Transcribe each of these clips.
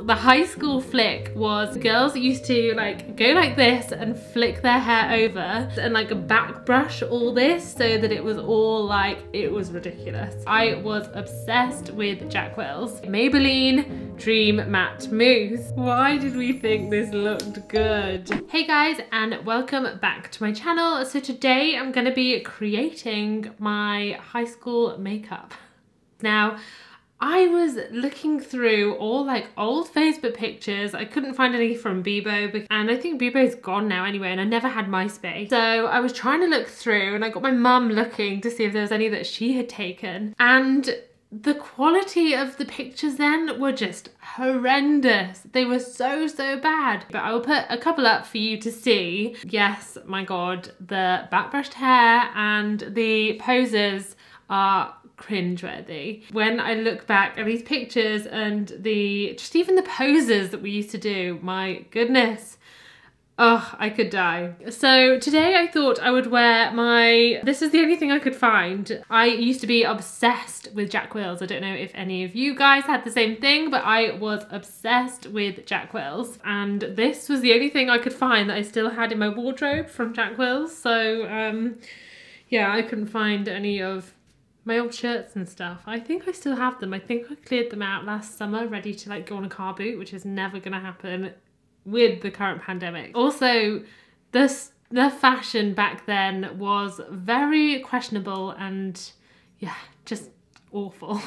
the high school flick was girls used to like go like this and flick their hair over and like back brush all this so that it was all like, it was ridiculous. I was obsessed with Jack Wills. Maybelline Dream Matte Mousse. Why did we think this looked good? Hey guys, and welcome back to my channel. So today I'm gonna be creating my high school makeup. Now, I was looking through all like old Facebook pictures. I couldn't find any from Bebo, and I think Bebo's gone now anyway, and I never had MySpace. So I was trying to look through and I got my mum looking to see if there was any that she had taken. And the quality of the pictures then were just horrendous. They were so bad. But I will put a couple up for you to see. Yes, my God, the backbrushed hair and the poses are cringeworthy. When I look back at these pictures and just even the poses that we used to do, my goodness, oh, I could die. So today I thought I would wear this is the only thing I could find. I used to be obsessed with Jack Wills. I don't know if any of you guys had the same thing, but I was obsessed with Jack Wills, and this was the only thing I could find that I still had in my wardrobe from Jack Wills. So yeah, I couldn't find any of my old shirts and stuff. I think I still have them. I think I cleared them out last summer, ready to like go on a car boot, which is never gonna happen with the current pandemic. Also, the fashion back then was very questionable and yeah, just awful.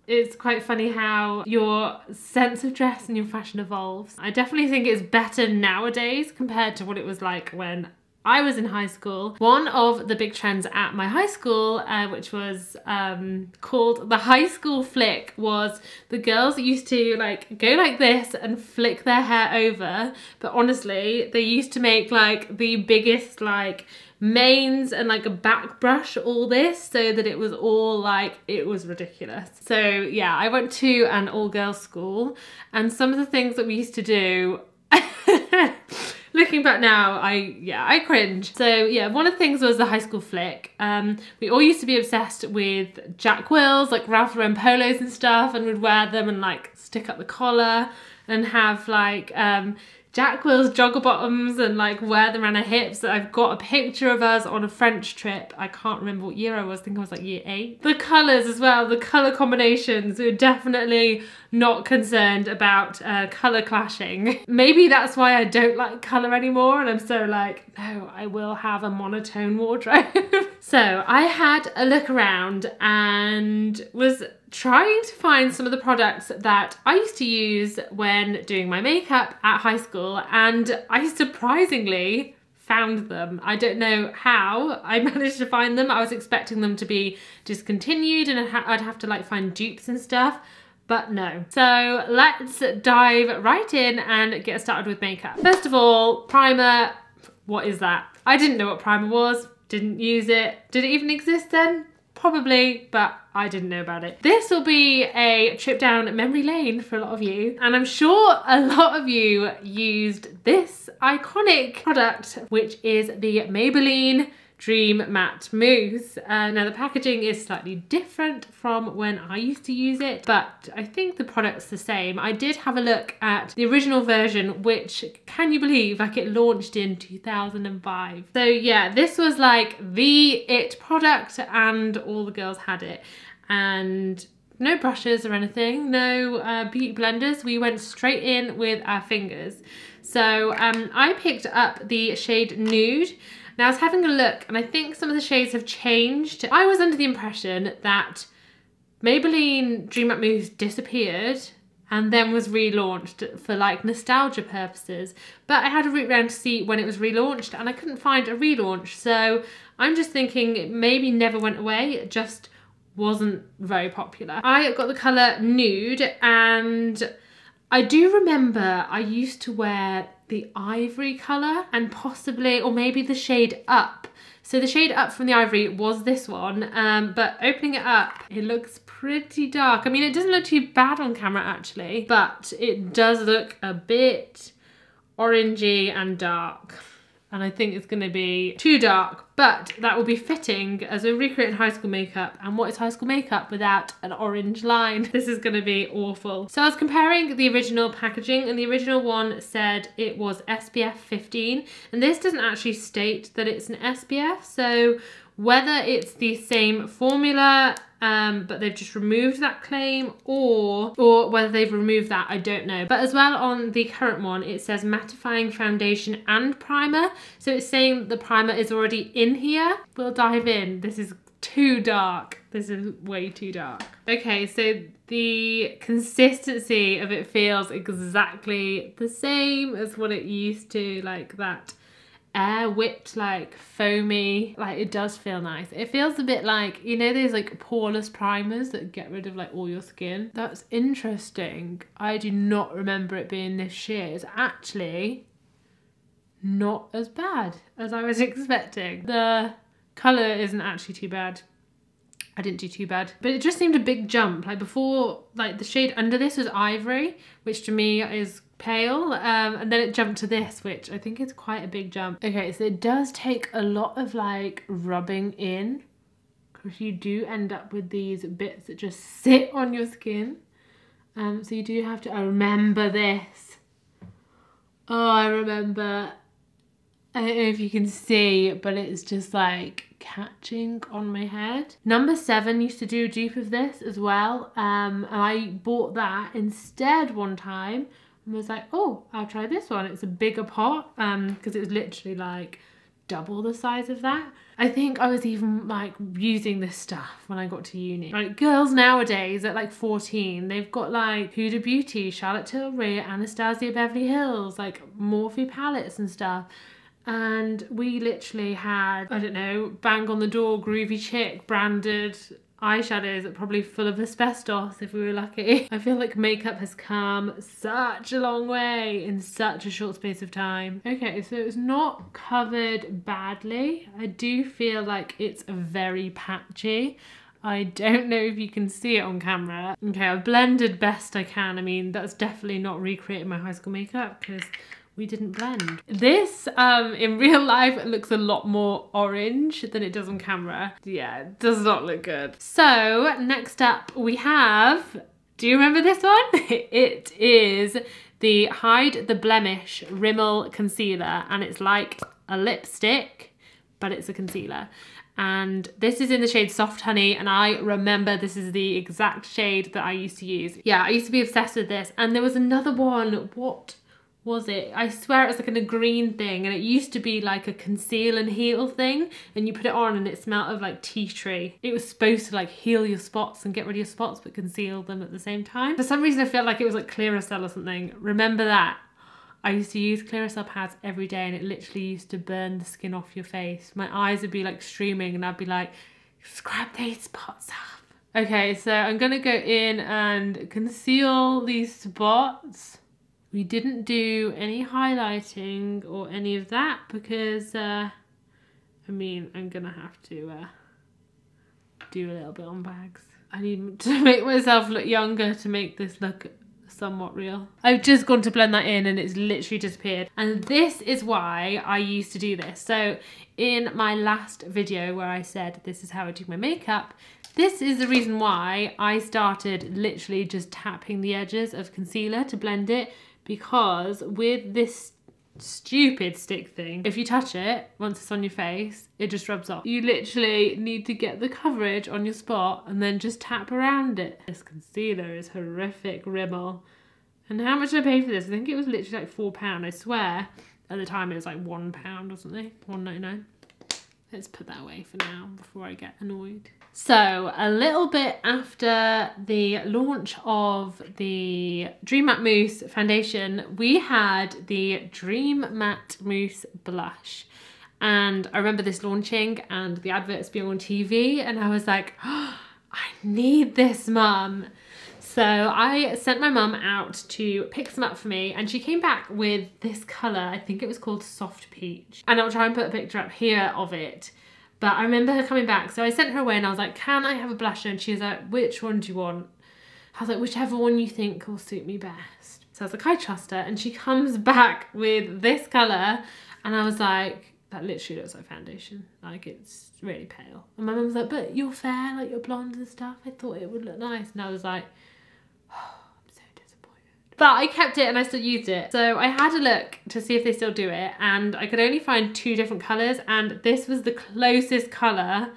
It's quite funny how your sense of dress and your fashion evolves. I definitely think it's better nowadays compared to what it was like when I was in high school. One of the big trends at my high school, which was called the high school flick, was the girls used to like go like this and flick their hair over. But honestly, they used to make like the biggest like manes and like a back brush all this so that it was all like, it was ridiculous. So yeah, I went to an all-girls school, and some of the things that we used to do looking back now, I cringe. So yeah, one of the things was the high school flick. We all used to be obsessed with Jack Wills, like Ralph Lauren polos and stuff, and would wear them and like stick up the collar and have like Jack Wills jogger bottoms and like wear them around our hips. I've got a picture of us on a French trip. I can't remember what year I was. I think I was like year 8. The colours as well, the colour combinations, we were definitely not concerned about colour clashing. Maybe that's why I don't like colour anymore, and I'm so like, no, I will have a monotone wardrobe. So I had a look around and was trying to find some of the products that I used to use when doing my makeup at high school, and I surprisingly found them. I don't know how I managed to find them. I was expecting them to be discontinued and I'd have to like find dupes and stuff, but no. So let's dive right in and get started with makeup. First of all, primer. What is that? I didn't know what primer was, didn't use it. Did it even exist then? Probably, but I didn't know about it. This will be a trip down memory lane for a lot of you, and I'm sure a lot of you used this iconic product, which is the Maybelline Dream Matte Mousse. Now the packaging is slightly different from when I used to use it, but I think the product's the same. I did have a look at the original version, which, can you believe, like it launched in 2005. So yeah, this was like the it product and all the girls had it. And no brushes or anything, no beauty blenders. We went straight in with our fingers. So I picked up the shade Nude. Now I was having a look and I think some of the shades have changed. I was under the impression that Maybelline Dream Matte Mousse disappeared and then was relaunched for like nostalgia purposes. But I had a route round to see when it was relaunched and I couldn't find a relaunch. So I'm just thinking it maybe never went away, it just wasn't very popular. I got the colour Nude, and I do remember I used to wear the ivory colour and possibly, or maybe the shade Up. So the shade Up from the ivory was this one, but opening it up, it looks pretty dark. I mean, it doesn't look too bad on camera actually, but it does look a bit orangey and dark. and I think it's going to be too dark, but that will be fitting as we're recreating high school makeup. And what is high school makeup without an orange line? This is going to be awful. So I was comparing the original packaging, and the original one said it was SPF 15, and this doesn't actually state that it's an SPF, so whether it's the same formula but they've just removed that claim, or whether they've removed that, I don't know. But as well, on the current one, it says mattifying foundation and primer. So it's saying the primer is already in here. We'll dive in. This is too dark. This is way too dark. Okay, so the consistency of it feels exactly the same as what it used to, like that air whipped, like foamy, like it does feel nice. It feels a bit like, you know, those like poreless primers that get rid of like all your skin. That's interesting. I do not remember it being this sheer. It's actually not as bad as I was expecting. The colour isn't actually too bad. I didn't do too bad, but it just seemed a big jump. Like before, like the shade under this was ivory, which to me is pale, and then it jumped to this, which I think is quite a big jump. Okay, so it does take a lot of like rubbing in, because you do end up with these bits that just sit on your skin. So you do have to, I remember this. Oh, I remember. I don't know if you can see, but it's just like catching on my head. Number 7 used to do a dupe of this as well, and I bought that instead one time and was like, oh, I'll try this one. It's a bigger pot, because it was literally like double the size of that. I think I was even like using this stuff when I got to uni. Like girls nowadays at like 14, they've got like Huda Beauty, Charlotte Tilbury, Anastasia Beverly Hills, like Morphe palettes and stuff. And we literally had, I don't know, Bang on the Door, Groovy Chick branded eyeshadows that are probably full of asbestos if we were lucky. I feel like makeup has come such a long way in such a short space of time. Okay, so it's not covered badly. I do feel like it's very patchy. I don't know if you can see it on camera. Okay, I've blended best I can. I mean, that's definitely not recreating my high school makeup because we didn't blend. This, in real life, looks a lot more orange than it does on camera. Yeah, it does not look good. So, next up we have, do you remember this one? It is the Hide the Blemish Rimmel Concealer, and it's like a lipstick, but it's a concealer. And this is in the shade Soft Honey, and I remember this is the exact shade that I used to use. Yeah, I used to be obsessed with this. And there was another one, what was it? I swear it was like a green thing, and it used to be like a conceal and heal thing, and you put it on and it smelled of like tea tree. It was supposed to like heal your spots and get rid of your spots but conceal them at the same time. For some reason I felt like it was like Clearasil or something. Remember that? I used to use Clearasil pads every day, and it literally used to burn the skin off your face. My eyes would be like streaming, and I'd be like, scrub these spots up. Okay, so I'm gonna go in and conceal these spots. We didn't do any highlighting or any of that because, I mean, I'm gonna have to do a little bit on bags. I need to make myself look younger to make this look somewhat real. I've just gone to blend that in and it's literally disappeared. And this is why I used to do this. So in my last video where I said this is how I do my makeup, this is the reason why I started literally just tapping the edges of concealer to blend it, because with this stupid stick thing, if you touch it, once it's on your face, it just rubs off. You literally need to get the coverage on your spot and then just tap around it. This concealer is horrific, Rimmel. And how much did I pay for this? I think it was literally like £4. I swear at the time it was like £1 or something, £1.99. Let's put that away for now before I get annoyed. So a little bit after the launch of the Dream Matte Mousse foundation, we had the Dream Matte Mousse blush. And I remember this launching and the adverts being on TV, and I was like, oh, I need this, Mum. So I sent my mum out to pick some up for me, and she came back with this colour. I think it was called Soft Peach. And I'll try and put a picture up here of it. But I remember her coming back, so I sent her away and I was like, can I have a blusher? And she was like, which one do you want? I was like, whichever one you think will suit me best. So I was like, I trust her. And she comes back with this colour, and I was like, That literally looks like foundation. Like, it's really pale. And my mum was like, but you're fair, like you're blonde and stuff. I thought it would look nice. And I was like, oh, I'm so disappointed. But I kept it and I still used it. So I had a look to see if they still do it, and I could only find 2 different colours, and this was the closest colour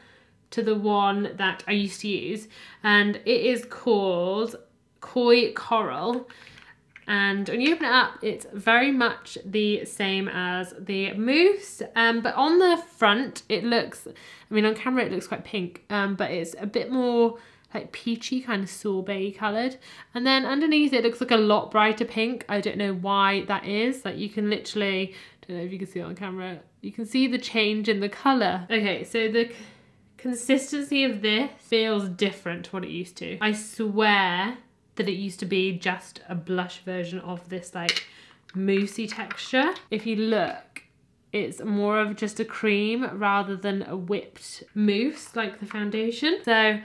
to the one that I used to use. And it is called Koi Coral. And when you open it up, it's very much the same as the mousse, but on the front it looks, I mean on camera it looks quite pink, but it's a bit more like peachy, kind of sorbet coloured. And then underneath it looks like a lot brighter pink. I don't know why that is. Like, you can literally, don't know if you can see it on camera, you can see the change in the colour. Okay, so the consistency of this feels different to what it used to. I swear that it used to be just a blush version of this like moussey texture. If you look, it's more of just a cream rather than a whipped mousse like the foundation. So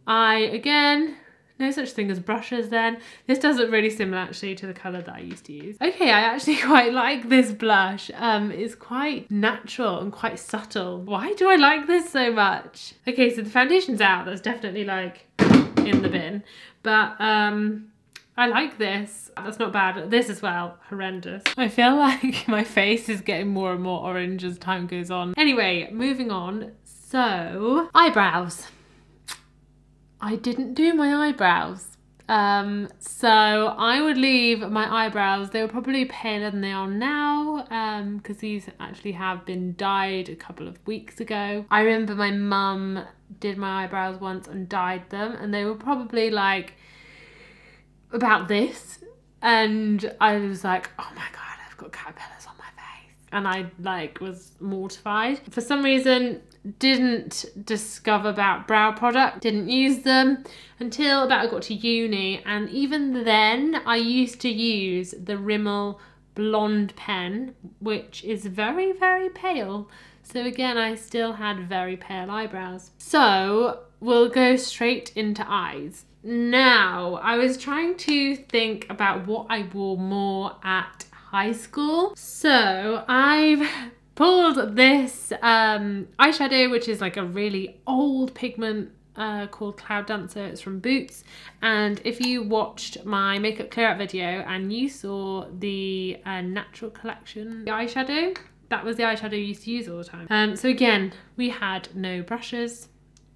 again, no such thing as brushes then. This does look really similar actually to the colour that I used to use. Okay, I actually quite like this blush. It's quite natural and quite subtle. Why do I like this so much? Okay, so the foundation's out. That's definitely like in the bin. But I like this. That's not bad. This as well, horrendous. I feel like my face is getting more and more orange as time goes on. Anyway, moving on. So, eyebrows. I didn't do my eyebrows. So I would leave my eyebrows, they were probably paler than they are now, because these actually have been dyed a couple of weeks ago. I remember my mum did my eyebrows once and dyed them, and they were probably like about this, and I was like, oh my god, I've got caterpillars on my face, and I like was mortified. For some reason, didn't discover about brow product, didn't use them until about I got to uni, and even then I used to use the Rimmel blonde pen, which is very, very pale. So again, I still had very pale eyebrows. So we'll go straight into eyes. Now, I was trying to think about what I wore more at high school. So I've pulled this eyeshadow, which is like a really old pigment called Cloud Dancer. It's from Boots. And if you watched my makeup clear out video and you saw the Natural Collection eyeshadow, that was the eyeshadow I used to use all the time. So again, we had no brushes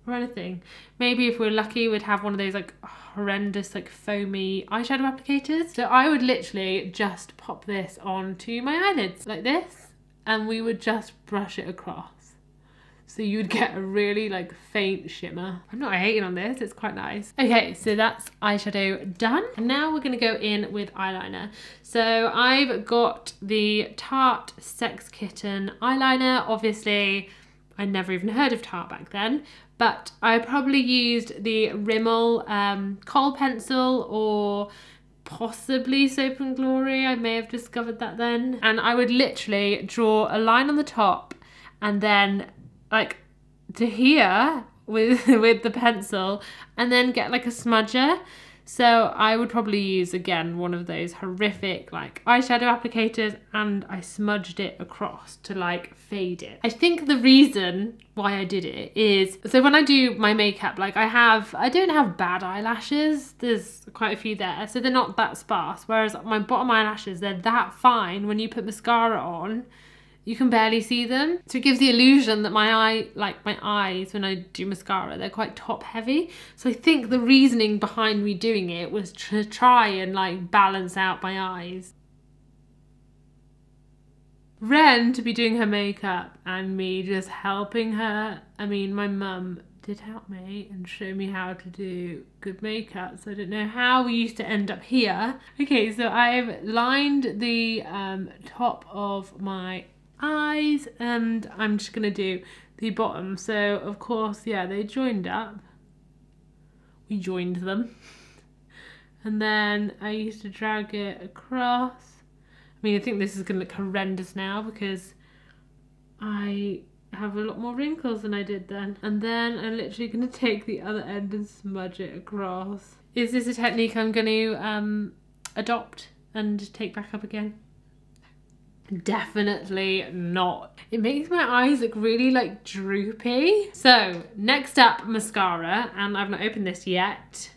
or anything. Maybe if we're lucky, we'd have one of those like horrendous like foamy eyeshadow applicators. So I would literally just pop this onto my eyelids like this, and we would just brush it across. So you'd get a really like faint shimmer. I'm not hating on this, it's quite nice. Okay, so that's eyeshadow done. And now we're gonna go in with eyeliner. So I've got the Tarte Sex Kitten eyeliner. Obviously, I never even heard of Tarte back then, but I probably used the Rimmel kohl pencil, or possibly Soap and Glory. I may have discovered that then. And I would literally draw a line on the top and then like to here with the pencil, and then get like a smudger. So I would probably use again one of those horrific like eyeshadow applicators, and I smudged it across to like fade it. I think the reason why I did it is, so when I do my makeup, like I don't have bad eyelashes, there's quite a few there, so they're not that sparse, whereas my bottom eyelashes, they're that fine. When you put mascara on, you can barely see them. So it gives the illusion that my eyes, when I do mascara, they're quite top heavy. So I think the reasoning behind me doing it was to try and like balance out my eyes. Ren to be doing her makeup and me just helping her. I mean, my mum did help me and show me how to do good makeup, so I don't know how we used to end up here. Okay, so I've lined the top of my eyes, and I'm just gonna do the bottom. So of course, yeah, they joined up. We joined them. And then I used to drag it across. I mean, I think this is gonna look horrendous now because I have a lot more wrinkles than I did then. And then I'm literally gonna take the other end and smudge it across. Is this a technique I'm gonna adopt and take back up again? Definitely not. It makes my eyes look really like droopy. So next up, mascara, and I've not opened this yet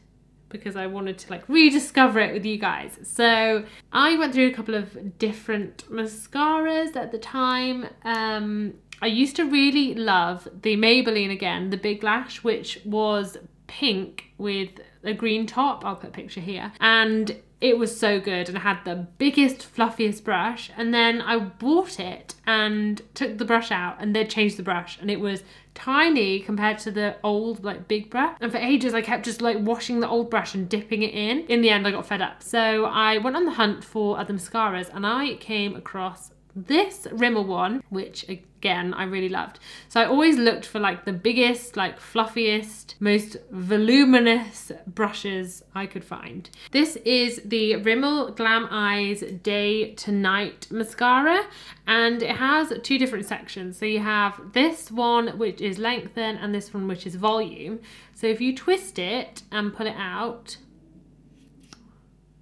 because I wanted to like rediscover it with you guys. So I went through a couple of different mascaras at the time. I used to really love the Maybelline again, the Big Lash, which was pink with a green top. I'll put a picture here. And it was so good, and I had the biggest, fluffiest brush, and then I bought it and took the brush out and then changed the brush, and it was tiny compared to the old like big brush, and for ages I kept just like washing the old brush and dipping it in. In the end I got fed up, so I went on the hunt for other mascaras, and I came across this Rimmel one, which again I really loved. So I always looked for like the biggest, like fluffiest, most voluminous brushes I could find. This is the Rimmel Glam Eyes Day to Night mascara, and it has two different sections. So you have this one which is lengthen and this one which is volume. So if you twist it and pull it out,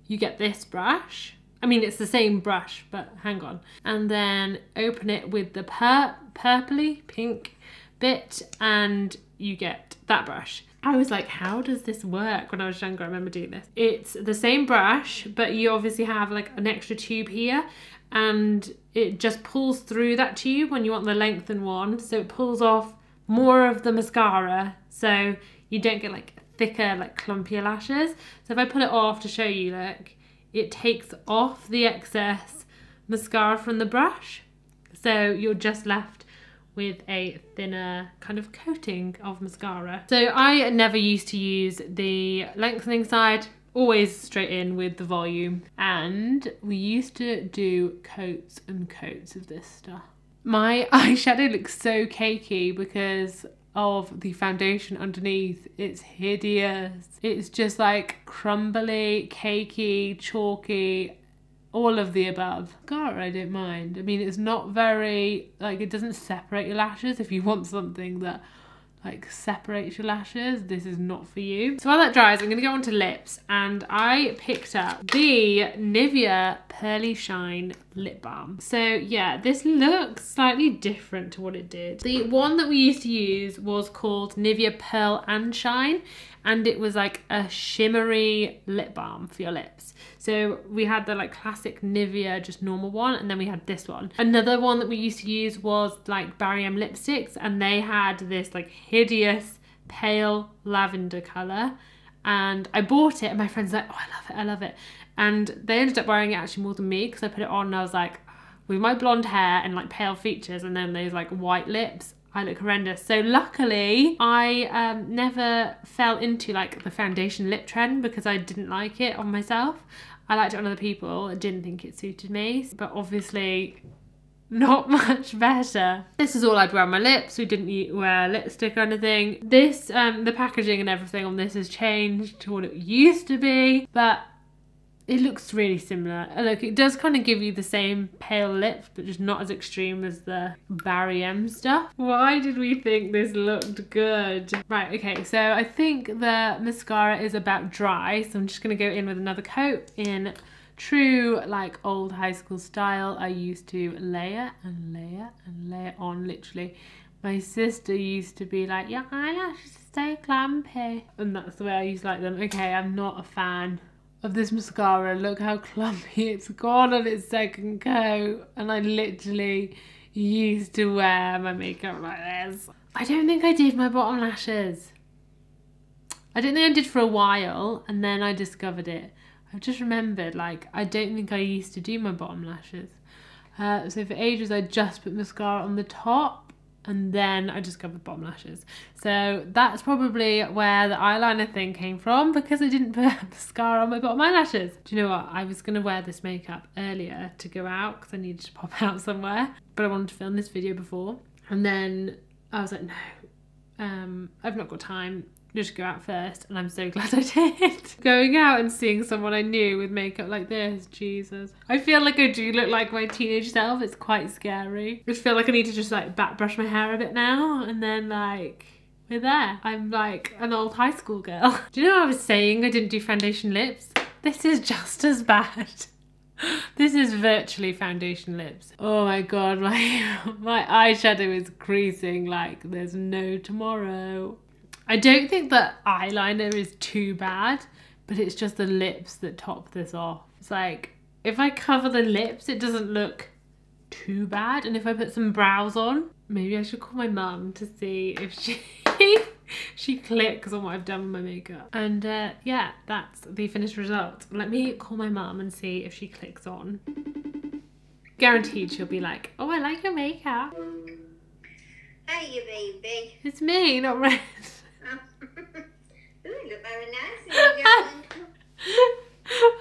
you get this brush. I mean, it's the same brush, but hang on. And then open it with the purpley pink bit and you get that brush. I was like, how does this work? When I was younger, I remember doing this. It's the same brush, but you obviously have like an extra tube here, and it just pulls through that tube when you want the lengthened one. So it pulls off more of the mascara, so you don't get like thicker, like clumpier lashes. So if I pull it off to show you, look, it takes off the excess mascara from the brush. So you're just left with a thinner kind of coating of mascara. So I never used to use the lengthening side, always straight in with the volume. And we used to do coats and coats of this stuff. My eyeshadow looks so cakey because of the foundation underneath. It's hideous. It's just like crumbly, cakey, chalky, all of the above. Mascara I don't mind. I mean, it's not very, like, it doesn't separate your lashes. If you want something that like separates your lashes, this is not for you. So while that dries, I'm gonna go on to lips, and I picked up the Nivea Pearly Shine lip balm. So yeah, this looks slightly different to what it did. The one that we used to use was called Nivea Pearl and Shine, and it was like a shimmery lip balm for your lips. So we had the like classic Nivea, just normal one, and then we had this one. Another one that we used to use was like Barry M lipsticks, and they had this like hideous pale lavender colour. And I bought it, and my friend's like, oh, I love it, I love it. And they ended up wearing it actually more than me, because I put it on and I was like, with my blonde hair and like pale features and then those like white lips, I look horrendous. So luckily I never fell into like the foundation lip trend, because I didn't like it on myself. I liked it on other people. I didn't think it suited me, but obviously not much better. This is all I'd wear on my lips. We didn't wear lipstick or anything. This, the packaging and everything on this has changed to what it used to be, but it looks really similar. Look, it does kind of give you the same pale lips, but just not as extreme as the Barry M stuff. Why did we think this looked good? Right, okay, so I think the mascara is about dry, so I'm just gonna go in with another coat in true like old high school style. I used to layer and layer and layer on, literally. My sister used to be like, your eyelashes are so clumpy, and that's the way I used to like them. Okay, I'm not a fan of this mascara. Look how clumpy it's gone on its second coat, and I literally used to wear my makeup like this. I don't think I did my bottom lashes. I don't think I did for a while, and then I discovered it. I've just remembered, like, I don't think I used to do my bottom lashes. So for ages I just put mascara on the top, and then I discovered bottom lashes. So that's probably where the eyeliner thing came from, because I didn't put mascara on my bottom eyelashes. Do you know what? I was gonna wear this makeup earlier to go out, because I needed to pop out somewhere, but I wanted to film this video before. And then I was like, no, I've not got time. Just go out first, and I'm so glad I did. Going out and seeing someone I knew with makeup like this, Jesus. I feel like I do look like my teenage self. It's quite scary. I just feel like I need to just like back brush my hair a bit now, and then like we're there. I'm like an old high school girl. Do you know what I was saying? I didn't do foundation lips. This is just as bad. This is virtually foundation lips. Oh my god, my eyeshadow is creasing like there's no tomorrow. I don't think that eyeliner is too bad, but it's just the lips that top this off. It's like, if I cover the lips, it doesn't look too bad. And if I put some brows on, maybe I should call my mum to see if she clicks on what I've done with my makeup. And yeah, that's the finished result. Let me call my mum and see if she clicks on. Guaranteed she'll be like, oh, I like your makeup. Hiya, baby. It's me, not Red. Ooh, look very nice.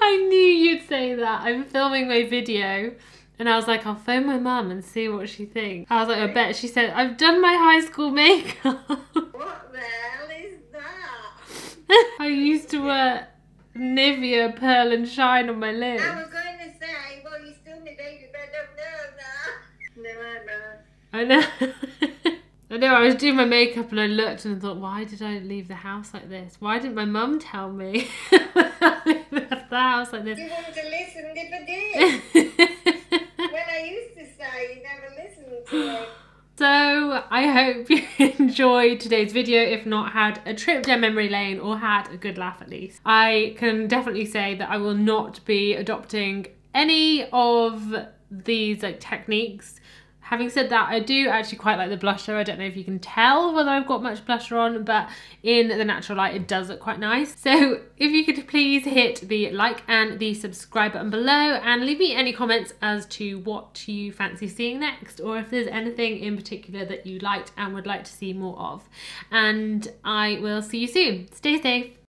I knew you'd say that. I'm filming my video and I was like, I'll phone my mum and see what she thinks. I was like, I bet. She said, I've done my high school makeup. What the hell is that? I used to wear Nivea Pearl and Shine on my lips. I was going to say, well, you still need baby, but I don't know that. No, I know. I know, I was doing my makeup and I looked and I thought, why did I leave the house like this? Why didn't my mum tell me I left the house like this? You want to listen if I did. When I used to say, you never listened to it. So I hope you enjoyed today's video, if not had a trip down memory lane or had a good laugh at least. I can definitely say that I will not be adopting any of these like techniques. Having said that, I do actually quite like the blusher. I don't know if you can tell whether I've got much blusher on, but in the natural light, it does look quite nice. So if you could please hit the like and the subscribe button below and leave me any comments as to what you fancy seeing next, or if there's anything in particular that you liked and would like to see more of. And I will see you soon. Stay safe.